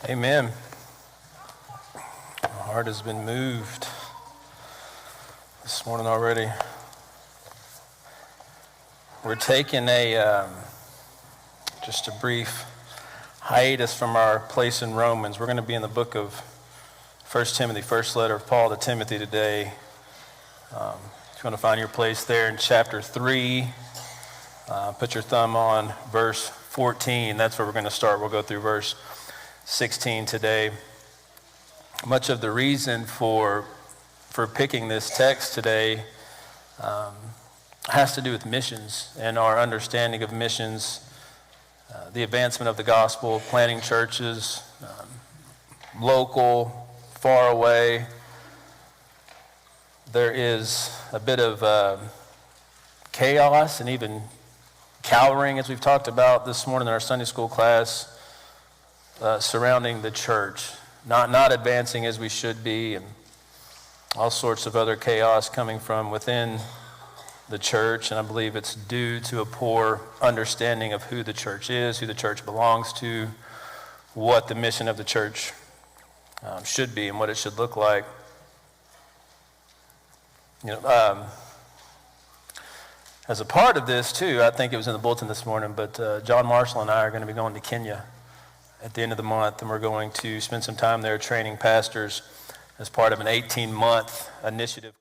Amen. My heart has been moved this morning already. We're taking just a brief hiatus from our place in Romans. We're going to be in the book of 1 Timothy, first letter of Paul to Timothy today. If you want to find your place there in chapter 3, put your thumb on verse 14. That's where we're going to start. We'll go through verse 16 today. Much of the reason for picking this text today has to do with missions and our understanding of missions, the advancement of the gospel, planting churches, local, far away. There is a bit of chaos and even cowering, as we've talked about this morning in our Sunday school class, surrounding the church, not advancing as we should be, and all sorts of other chaos coming from within the church. And I believe it's due to a poor understanding of who the church is, who the church belongs to, what the mission of the church should be, and what it should look like. As a part of this too, I think it was in the bulletin this morning, but John Marshall and I are going to be going to Kenya at the end of the month, and we're going to spend some time there training pastors as part of an 18-month initiative